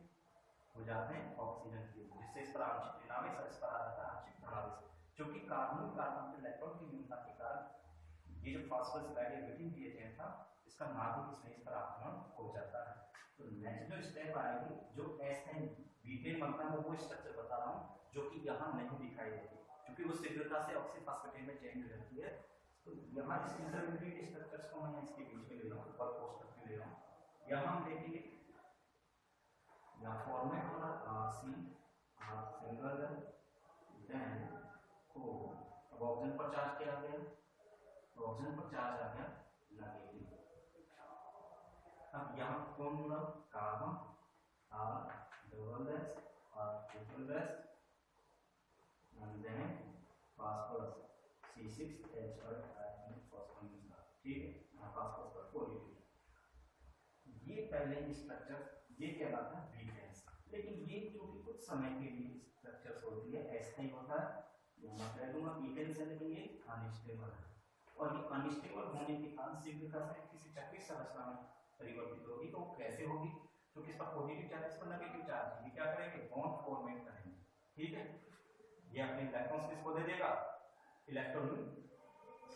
हो जाते हैं ऑक्सीजन की ओर, जिससे इस पर आंशिक ऋणावेश और इस पर आ जाता है आंशिक धनावेश। क्योंकि कार्बन कार्बन के इलेक्ट्रॉन की न्यूनता के कारण ये जो फॉस्फोराइड विटिंग रिएजेंट था, इसका नाभिक स्नेही इस पर आक्रमण हो जाता है। तो नेक्स्ट जो स्टेप आएगी, जो एस्थायी बीटेन बनता है, वो स्ट्रक्चर बता रहा हूँ, जो कि यहाँ नहीं दिखाई देती, क्योंकि वो शीघ्रता से ऑक्सीफॉस्फेटेन में चेंज हो जाती है। तो यहाँ इस इंटरमीडिएट स्ट्रक्चर्स को मैं इसके बीच में ले रहा हूँ, ऊपर पोस्ट करके ले रहा हूँ। यहाँ हम देखेंगे यहाँ फॉर्मेट हो रहा RC सिंगल देन O, अब ऑक्सीजन पर चार्ज क्या आ गया, तो ऑक्सीजन पर चार्ज आ गया नेगेटिव। अब यहाँ कौन जुड़ा, carbon R double S R triple S and then phosphorus C6H5 phosphonyl था, ठीक है, फॉस्फोरस पर पॉलीट्यूब। ये पहले स्ट्रक्चर ये कहलाता है वीकेंस, लेकिन ये जो कि कुछ समय के लिए स्ट्रक्चर्स होती है ऐसा ही होता है, मैं कह दूंगा वीकेंस है, लेकिन ये अनस्टेबल है, और ये अनस्टेबल होने के कारण शीघ्रता से किसी चक्रीय संरचना में परिवर्तित होगी। तो कैसे होगी? क्योंकि इस पर पॉजिटिव चार्ज, इस पर नेगेटिव चार्ज, ये क्या करेंगे? बॉन्ड फॉर्मेट करेंगे, ठीक है। ये अपने इलेक्ट्रॉन्स किसको दे देगा? इलेक्ट्रॉन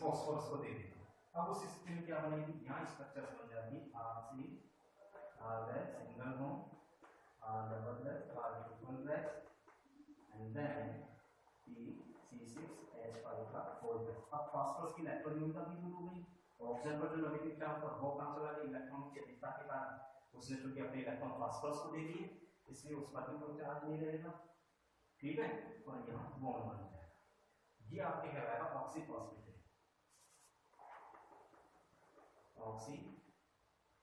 फॉस्फोरस को दे देगा। अब उस स्थिति में क्या बनेगी? यहाँ स्ट्रक्चर बन जाती है RC, R single bond, R double R triple and then C6H5 का फोर। अब फास्फोरस की इलेक्ट्रॉन न्यूनता भी दूर हो गई, ऑक्सीजन पर जो नेगेटिव चार्ज था वो कहां चला गया? इलेक्ट्रॉन की अधिकता के कारण उसने चूंकि अपने इलेक्ट्रॉन फास्फोरस को दे दिए, इसलिए उस पर भी कोई चार्ज नहीं रहेगा, ठीक है, और यहाँ बॉन्ड बन जाएगा। ये आपके कहलाएगा ऑक्सीफॉस्फेट, ऑक्सीफॉस्फेट।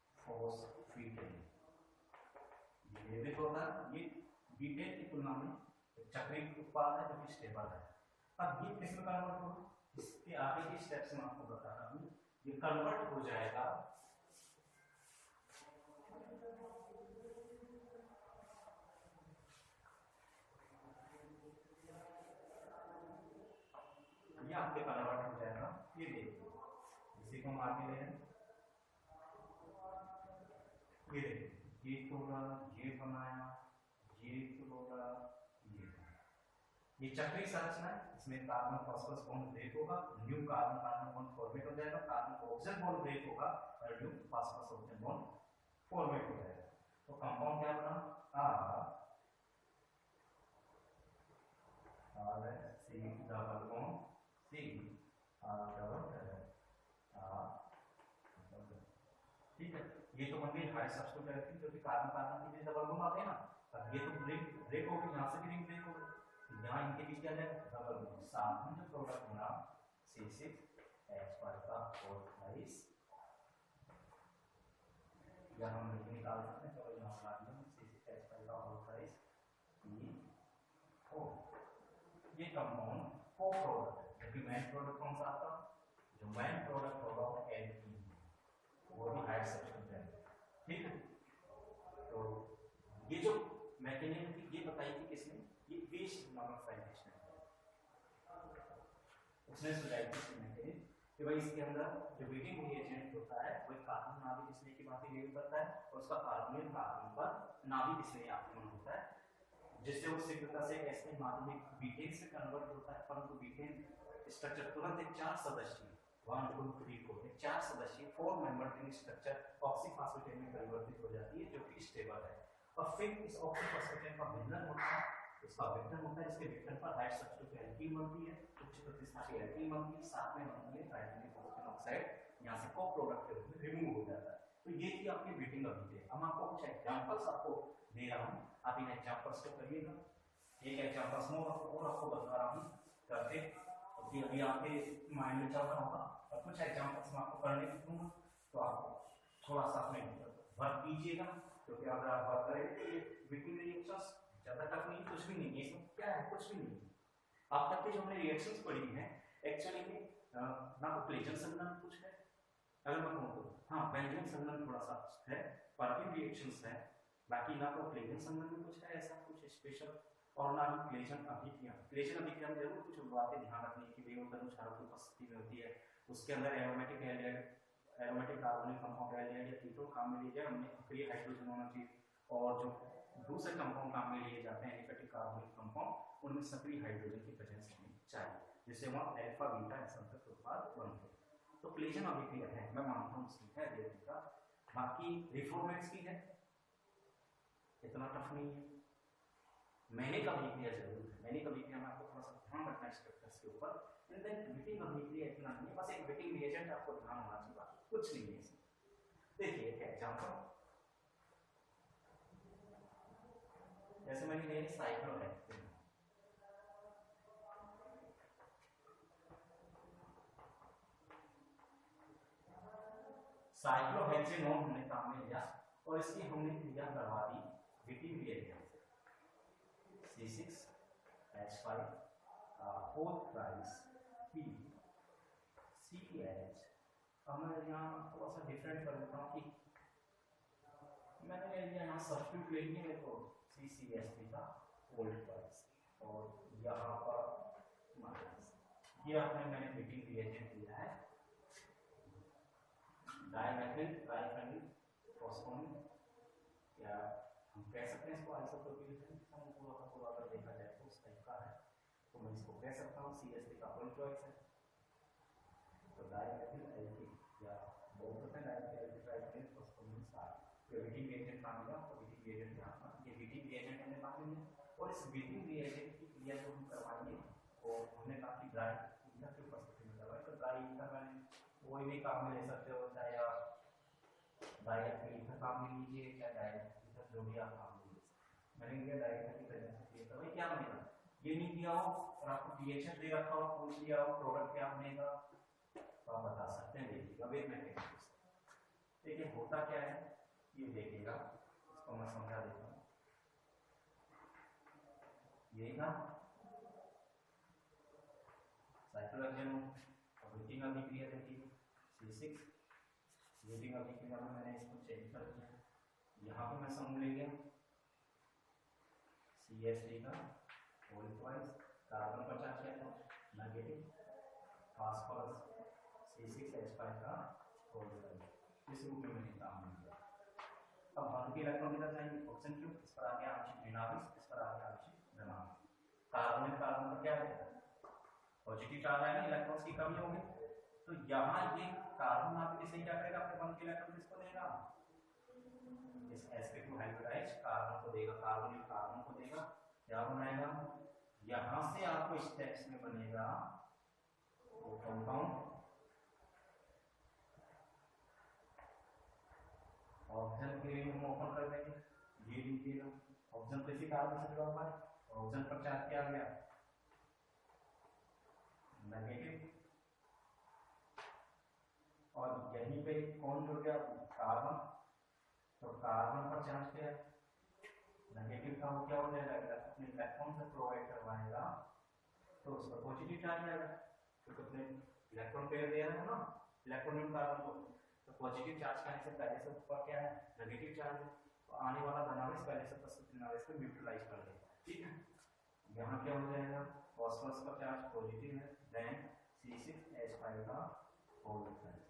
ये भी होता है, ये बीटेन की तुलना में चक्रीय उत्पाद है जो कि स्टेबल है। अब ये किस में कन्वर्ट होगा? इसके आगे के स्टेप्स में आपको बता रहा हूं, ये कन्वर्ट हो जाएगा ये आपके कन्वर्ट हो जाएगा। ये देखिए, इसी को हम आगे ले रहे हैं, ये देखिए, ये तोड़ा, ये बनाया, ये तोड़ा, ये चक्रीय संरचना है। इसमें कार्बन फॉस्फोरस बॉन्ड ब्रेक होगा, new carbon carbon bond format हो जाएगा, कार्बन ऑक्सीजन बॉन्ड ब्रेक होगा और new phosphorus oxygen bond format हो जाएगा। तो कंपाउंड क्या बना? C double bond C R double R, ठीक है। ये तो बन गई हाई सब्स्टिट्यूट, क्योंकि कार्बन कार्बन की डबल बॉन्ड आते हैं ना। अब ये तो ब्रेक हो गई, यहाँ से भी रिंग ब्रेक हो गई, यहाँ इनके बीच क्या जाएगा? Double bond. साथ में जो प्रोडक्ट बना C6H5 का फोर्थ राइस, या हम निकाल सकते हैं, चलो यहाँ बना दिया C6H5 का फोर्थ राइस E4। ये कंपाउंड को प्रोडक्ट है, क्योंकि मेन प्रोडक्ट कौन सा आता? जो मेन प्रोडक्ट होगा वो एल्कीन, वो भी हाइड सब्स्टिट्यूट है, ठीक है। तो ये जो मैकेनिज्म थी ये बताई थी किसने? ये वेश नामक साइंटिस्ट ने, उसने सुझाई थी मैकेनिज्म कि भाई इसके अंदर जो वीटिंग रिएजेंट होता है वो कार्बन नाभिक स्नेह की बात बिहेव करता है, और उसका कार्बोनिल कार्बन पर नाभिक स्नेह आक्रमण होता है, जिससे वो शीघ्रता से ऐसे माध्यमिक बीटेन से कन्वर्ट होता है। परंतु बीटेन स्ट्रक्चर तुरंत एक 4 सदस्यीय 1 2 3 4 एक 4 सदस्यीय 4 मेंबर रिंग स्ट्रक्चर ऑक्सीफॉस्फेट में परिवर्तित हो जाती है, जो कि स्टेबल है। और फिर इस ऑक्सीफॉस्फेट का विघटन होता है, इसका विघटन होता है, इसके विघटन पर हाइड सब्स्टिट्यूट एल्कीन बनती है, उच्च प्रतिष्ठा की एल्कीन बनती है, साथ में बनती है ट्राइथाइल फॉस्फेट ऑक्साइड, यहां से को प्रोडक्ट के रूप में रिमूव हो जाता है। तो ये थी आपकी बीटिंग अभिक्रिया। अब आपको कुछ एग्जांपल्स आपको दे रहा हूं, आप इन एग्जांपल्स को करिएगा। एक एग्जांपल्स और आपको बता रहा हूं करके, क्योंकि अभी आपके माइंड में चल रहा होगा, और कुछ एग्जांपल्स मैं आपको करने को दूंगा, तो आप थोड़ा सा अपने वर्क कीजिएगा, क्योंकि अगर आप वर्क करेंगे तो ये बीटिंग रिएक्शंस ज्यादा टफ नहीं, कुछ भी नहीं है, इसमें क्या है? कुछ भी नहीं। अब तक के जो हमने रिएक्शंस पढ़ी हैं एक्चुअली में ना तो क्लेजन संलयन कुछ है, अगर मैं कहूँ तो हाँ बेंजन संलयन थोड़ा सा है, पर्किन रिएक्शंस है, बाकी ना तो क्लेजन संलयन में कुछ है ऐसा कुछ स्पेशल, और ना ही क्लेजन अभिक्रिया। क्लेजन अभिक्रिया में जरूर कुछ बातें ध्यान रखनी है कि बेहोतर क्षारों की उपस्थिति में होती है, उसके अंदर aromatic halide, aromatic carbonic compound halide या कीटोन काम में लिए जाए, उनमें सक्रिय हाइड्रोजन होना चाहिए, और जो दूसरे कंपाउंड काम में लिए जाते हैं एलिफेटिक कार्बोनिक कंपाउंड, उनमें सक्रिय हाइड्रोजन की प्रेजेंस होनी चाहिए, जिससे वहां अल्फा बीटा एसंतक उत्पाद बनते हैं। तो क्लेजन अभिक्रिया है, मैं मानता हूँ उसकी है रिएक्शन का। बाकी रिफॉर्मेंट्स की है, इतना टफ नहीं है। मैंने का अभिक्रिया जरूर है, मैंने का अभिक्रिया में आपको थोड़ा सा ध्यान रखना है स्ट्रक्चर्स के ऊपर। एंड देन बीटिंग अभिक्रिया इतना नहीं है, बस एक बीटिंग रिएजेंट आपको ध्यान होना चाहिए, बाकी कुछ नहीं है इसमें। देखिए एक एग्जांपल, जैसे मैंने लिया साइक्लोहेक्सेन, साइक्लोहेक्सेनोन हमने काम में लिया, और इसकी हमने क्रिया करवा दी Wittig reagent C6H5 fourth thrice P CH। अब मैं यहाँ थोड़ा सा डिफरेंट कर देता हूँ कि मैंने ले लिया यहाँ सब्स्टिट्यूट ले लिया तो CCH3 का होल ट्वाइस और यहाँ पर माइनस, ये आपने मैंने हीटिंग रिएजेंट लिया है डाइमेथिल ट्राइफेनिल फॉस्फोनिल, या हम कह सकते हैं इसको आइसोप्रोपिलीन, हम पूरा का पूरा अगर देखा जाए तो उस टाइप का है, तो मैं इसको कह सकता हूँ CH3 का होल ट्वाइस है। तो डाइमेथिल एल्किल या बोल सकते हैं डाइमेथिल एल्किल ट्राइफेनिल फॉस्फोनिल साथ हीटिंग रिएजेंट मान लिया, तो हीटिंग रिएजेंट यहाँ ये हीटिंग रिएजेंट हमने मान लिया और इस हीटिंग रिएजेंट की क्रिया जो हम करवाएंगे और हमने कहा कि ड्राई ईथर की उपस्थिति में करवाएं, तो ड्राई ईथर मैंने कोई भी काम में ले सकते हो, चाहे आप डायरेक्ट ईथर काम में लीजिए चाहे डायरेक्ट ईथर जो भी आप काम में लीजिए। मैंने लिया डायरेक्ट की प्रेजेंस क्रिया करवाई, क्या बनेगा ये नहीं दिया हो और आपको रिएक्शन दे रखा हो, पूछ लिया हो प्रोडक्ट क्या बनेगा तो आप बता सकते हैं, देखिएगा वेट मैकेनिक्स। देखिए होता क्या है ये देखिएगा, इसको मैं समझा देता हूँ। यही ना साइक्लोहेक्सेन हीटिंग अभिक्रिया देखिए C6 हीटिंग अभिक्रिया में मैंने इसको चेंज कर दिया, यहाँ पे मैं समूह ले गया CH3 का होल ट्वाइस, कार्बन पर चार्ज किया था नेगेटिव, फास्फोरस C6H5 का होल ट्वाइस, इस रूप में मैंने काम किया। अब बाकी इलेक्ट्रॉन किधर जाएंगे, ऑप्शन क्यों, इस पर आ गया आंशिक ऋणावेश, इस पर आ गया आंशिक धनावेश, कार्बन कार्बन पर क्या है पॉजिटिव चार्ज आएगा, इलेक्ट्रॉन्स की कमी होगी, तो यहाँ ये कार्बन आपके से क्या करेगा, अपने बंद के इलेक्ट्रॉन किसको देगा, इस sp2 हाइब्रिडाइज्ड कार्बन को देगा, कार्बन को देगा, क्या बनाएगा, यहाँ से आपको इस टेक्स्ट में बनेगा वो कंपाउंड ऑक्सीजन के लिए हम ओपन कर देंगे, ये लीजिएगा ऑक्सीजन किसी कार्बन से जुड़ा हुआ है, ऑक्सीजन पर चार्ज किया गया नेगेटिव, और यहीं पे कौन जुड़ गया कार्बन, तो कार्बन पर चार्ज किया नेगेटिव का वो क्या हो जाएगा, अपने इलेक्ट्रॉन से प्रोवाइड करवाएगा तो उसका पॉजिटिव चार्ज आएगा, क्योंकि अपने इलेक्ट्रॉन पेयर दे रहा है ना इलेक्ट्रॉन कार्बन को, तो पॉजिटिव चार्ज का से पहले से ऊपर क्या है नेगेटिव चार्ज है, तो आने वाला धनावेश पहले से उपस्थित ऋणावेश को न्यूट्रलाइज कर देगा, ठीक है। यहाँ क्या हो जाएगा, फॉस्फोरस का चार्ज पॉजिटिव है, देन C6H5 का होल ट्वाइस।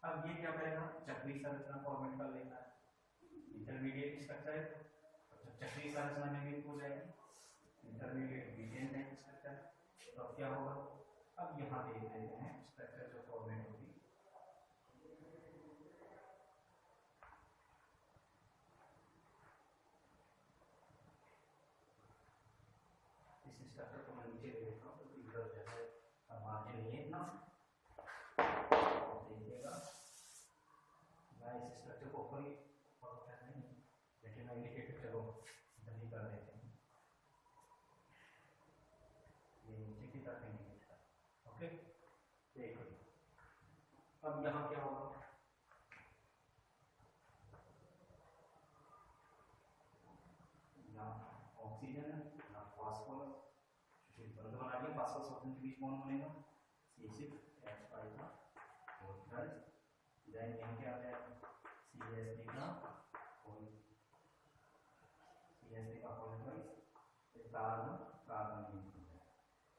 अब ये क्या करेगा, चक्रीय संरचना फॉर्मेट कर लेता है, इंटरमीडिएट स्ट्रक्चर है, तो चक्रीय संरचना में भी हो जाएगी, इंटरमीडिएट ब्यूटेन टाइप स्ट्रक्चर, तो अब क्या होगा, अब यहाँ देख लेते हैं स्ट्रक्चर जो फॉर्मेट होगी, इस स्ट्रक्चर को मैं नीचे ले लेता हूँ, तो इधर जैसे मार्जिन नहीं है ना, देखिएगा मैं इस स्ट्रक्चर को ऊपर ही नहीं, लेकिन मैं इंडिकेटर चलो नहीं कर देते हैं, ये नीचे की तरफ इंडिकेट कर, ओके देखो। अब यहाँ क्या होगा, यहाँ ऑक्सीजन है, यहाँ फॉस्फोरस, बंद बना दिया, फॉस्फोरस ऑक्सीजन के बीच कौन बनेगा C6H5 का होल ट्वाइस, देन यहाँ क्या आ जाएगा CH3 का होल ट्वाइस, कार्बन कार्बन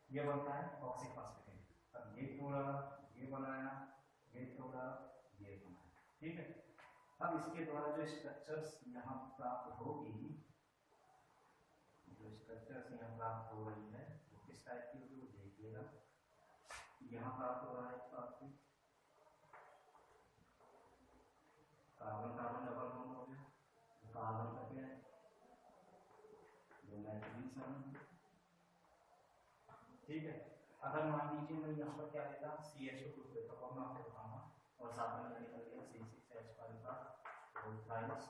ये बनता है ऑक्सीफॉस्फेट। अब ये पूरा ये बनाया, ये पूरा ये बनाया, ठीक है। अब इसके द्वारा जो स्ट्रक्चर्स यहाँ प्राप्त होगी, जो स्ट्रक्चर्स यहाँ प्राप्त हो रही है वो किस टाइप की होगी वो देखिएगा, यहाँ प्राप्त हो रहा है आपकी कार्बन कार्बन डबल बॉन्ड हो गया, कार्बन का क्या है दो नाइट्रोजन समूह, ठीक है। अगर मान लीजिए मैं यहाँ पर क्या लेता CH2 ग्रुप लेता हूँ, मैं आपको बताऊंगा, और साथ में निकल गया C6H5 का होल ट्वाइस,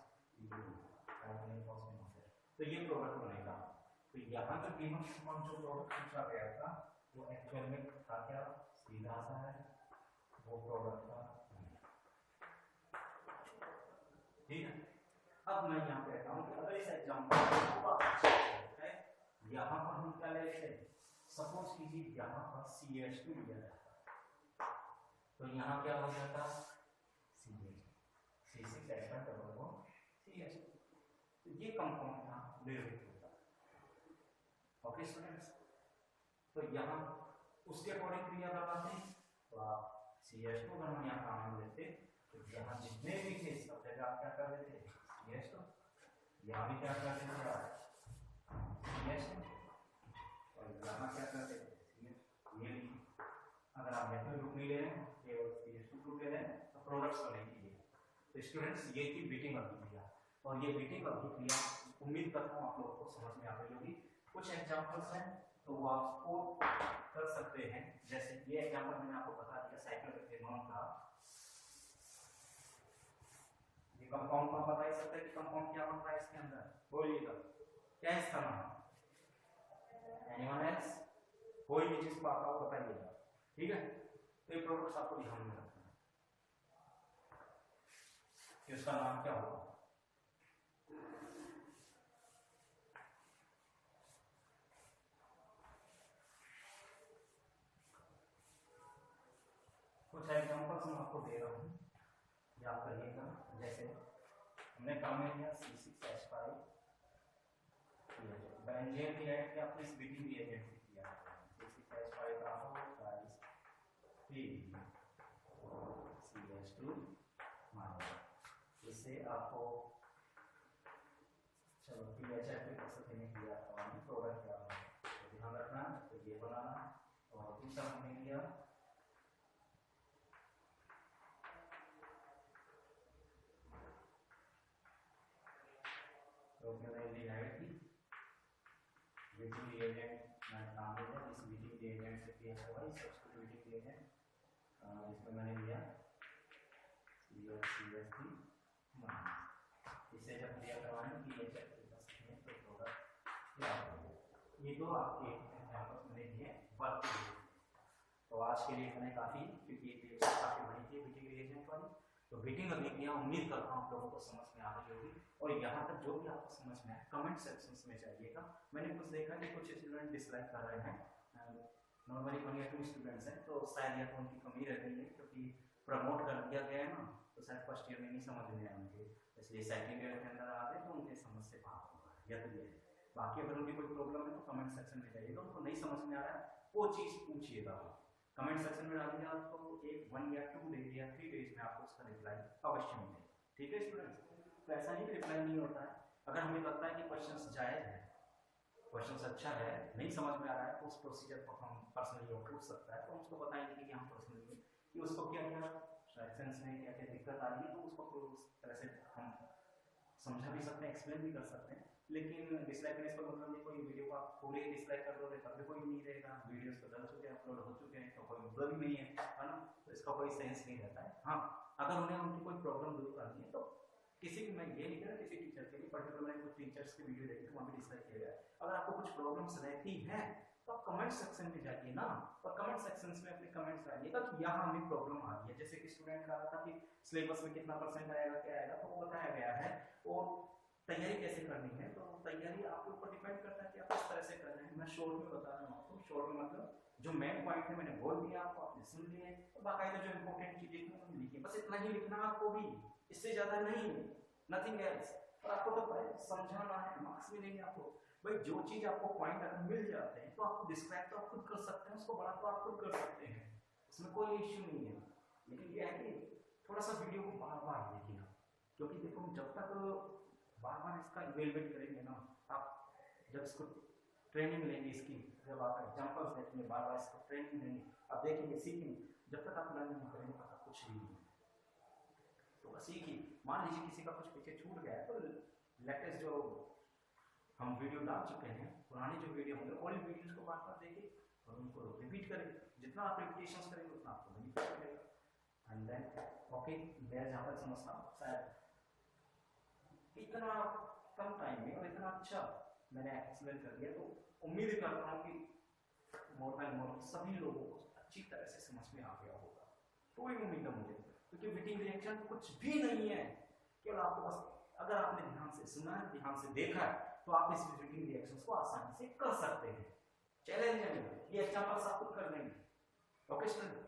तो ये प्रोडक्ट बनेगा। तो यहाँ तक गिवन जो प्रोडक्ट पूछा गया था वो एक्चुअल में था क्या, सीधा सा है वो प्रोडक्ट था, ठीक है। अब मैं यहाँ पे कहता हूँ कि अगर इस एग्जाम्पल यहाँ पर हम क्या ले लेते हैं, सपोज कीजिए यहाँ पर CH2 लिया जाता है, तो यहाँ क्या हो जाता C6H5 CH, तो ये कंपाउंड यहाँ निर्मित होता है। ओके स्टूडेंट्स, तो यहाँ उसके अकॉर्डिंग क्रिया करवाते हैं। तो आप CH2 अगर हम यहाँ काम लेते तो यहाँ जितने भी थे सब जगह आप क्या कर देते CH2, यहाँ भी क्या कर देते आप CH2, और यहाँ क्या कर देते CH। ये अगर आप मेथड ग्रुप नहीं ले रहे हैं, केवल CH2 ग्रुप ले रहे हैं, तो प्रोडक्ट्स बनेगी ये। तो स्टूडेंट्स ये थी बीटिंग अभिक्रिया, और ये बीटिंग अभिक्रिया उम्मीद करता हूँ आप लोगों को समझ में आ गई होगी। कुछ एग्जांपल्स हैं तो वो आपको कर सकते हैं, जैसे ये एग्जांपल मैंने आपको बता दिया साइक्लोहेक्सेनोन का। ये कंपाउंड को बता ही सकते हैं कि कंपाउंड क्या बन रहा है इसके अंदर, बोलिएगा क्या है इसका नाम? Anyone else? कोई भी जिसको आता हो बताइएगा, ठीक है। तो ये प्रोडक्ट्स आपको ध्यान में रखना है कि उसका नाम क्या होगा। कुछ एग्जांपल्स मैं आपको दे रहा हूँ, याद करिएगा। जैसे हमने काम में लिया C6H5, बेंजीन की ऐड किया, अपने बीटिंग रिएजेंट से किया। C6H5 का हो गाइस CH2 माइनस, इससे आपको चलो PHF के पक्ष देने किया और प्रोडक्ट क्या बना, तो ध्यान रखना तो ये बनाना। और दूसरा हमने लिया बीटिंग रिएजेंट, मैंने नाम लिया इस बीटिंग रिएजेंट से किया हुआ है सब्स्टिट्यूटिंग रिएजेंट, जिसमें मैंने लिया CH3 माइनस। इसे जब क्रिया करवाएंगे PHF के पास में तो प्रोडक्ट क्या होगा। ये दो आपके एग्जांपल्स मैंने दिए वर्क के लिए। तो आज के लिए इतने काफी, क्योंकि ये काफी बड़ी थी बीटिंग रिएजेंट वाली। तो बीटिंग अभिक्रिया उम्मीद करता हूँ आप लोगों को समझ में आ गई होगी। और यहाँ तक जो भी आपको समझ में आए कमेंट सेक्शंस में जाइएगा। मैंने कुछ देखा कि कुछ स्टूडेंट डिसलाइक कर रहे हैं, नॉर्मली 1 या 2 स्टूडेंट्स हैं, तो शायद या तो उनकी कमी रह गई है क्योंकि प्रमोट कर दिया गया है ना, तो शायद फर्स्ट ईयर में नहीं समझ में आया उनके, इसलिए सेकंड ईयर के अंदर आ गए तो उनके समझ से बाहर होगा या तो ये। बाकी अगर उनकी कोई प्रॉब्लम है तो कमेंट सेक्शन में जाइएगा, उनको नहीं समझ में आ रहा है वो चीज़ पूछिएगा, कमेंट सेक्शन में डालिएगा। आपको एक 1 या 2 डेज या 3 डेज में आपको उसका रिप्लाई अवश्य मिलेगा, ठीक है स्टूडेंट्स। तो ऐसा नहीं रिप्लाई नहीं होता है, अगर हमें लगता है कि क्वेश्चंस जायज है, क्वेश्चंस अच्छा है, नहीं समझ में आ रहा है तो उस प्रोसीजर को हम पर्सनली पूछ सकता है, तो हम उसको बताएंगे कि हम पर्सनली कि उसको क्या क्या सेक्शंस में क्या क्या दिक्कत आ रही है, तो उसको उस तरह से हम समझा भी सकते हैं, एक्सप्लेन भी कर सकते हैं। लेकिन डिसलाइक करने पर मतलब नहीं, कोई वीडियो को आप पूरे डिसलाइक कर दोगे तब भी कोई नहीं रहेगा, वीडियोस तो डल चुके हैं, अपलोड हो चुके हैं, तो कोई मतलब ही नहीं है ना, तो इसका कोई सेंस नहीं रहता है। हाँ, अगर उन्हें उनकी कोई प्रॉब्लम दूर करनी है तो किसी भी, मैं ये नहीं कह रहा किसी टीचर के लिए पर्टिकुलर, मैंने कुछ टीचर्स की वीडियो देखी तो वहाँ भी डिसलाइक किया गया। अगर आपको कुछ प्रॉब्लम्स रहती हैं तो आप कमेंट सेक्शन में जाइए ना, और कमेंट सेक्शंस में अपने कमेंट्स डालिएगा कि यहाँ हमें प्रॉब्लम आ रही है। जैसे कि स्टूडेंट कह रहा था कि सिलेबस में कितना % आएगा क्या आएगा, तो वो बताया गया है। और तैयारी कैसे करनी है, तो तैयारी आपके ऊपर डिपेंड करता है कि आप किस तरह से कर रहे हैं। मैं शॉर्ट में बता रहा हूँ आपको, शॉर्ट में मतलब जो मेन पॉइंट है मैंने बोल दिया आपको, आपने सुन लिए, तो बाकायदा जो इंपॉर्टेंट चीजें थी लिखिए, बस इतना ही लिखना आपको भी, इससे ज्यादा नहीं, नथिंग एल्स। और आपको तो समझाना है, मार्क्स मिलेंगे आपको। भाई जो चीज आपको पॉइंट अगर मिल जाते हैं तो आप डिस्क्राइब तो आप खुद कर सकते हैं, उसको बड़ा तो आप खुद कर सकते हैं, इसमें कोई इश्यू नहीं है। लेकिन ये है कि थोड़ा सा वीडियो को बार बार देखिए, क्योंकि देखो जब तक बार बार इसका इवेलुएट करेंगे ना, आप जब इसको ट्रेनिंग लेंगे, इसकी जब आप एग्जांपल्स देखेंगे, बार बार इसको ट्रेनिंग लेंगे, आप देखेंगे, सीखेंगे, जब तक आप लर्निंग नहीं करेंगे पता कुछ भी नहीं। तो सीखिए, मान लीजिए किसी का कुछ पीछे छूट गया है तो लेटेस्ट जो हम वीडियो डाल चुके हैं, पुरानी जो वीडियो होंगे ओल्ड वीडियोस को बार बार देखिए और उनको रिपीट करें। जितना आप रिपीटेशंस करेंगे उतना आपको बेनिफिट मिलेगा। एंड देन ओके, मैं जहाँ तक समझता हूँ शायद इतना कम टाइम में और इतना अच्छा मैंने एक्सप्लेन कर दिया, तो उम्मीद करता हूँ कि मोर देन मोर सभी लोगों को अच्छी तरह से समझ में आ गया होगा। कोई उम्मीद है मुझे, क्योंकि बीटिंग रिएक्शन कुछ भी नहीं है, केवल आपको बस अगर आपने ध्यान से सुना है, ध्यान से देखा है, तो आप इस बीटिंग रिएक्शंस को आसानी से कर सकते हैं। चैलेंज है ये एग्जांपल्स आप खुद कर देंगे। Okay student.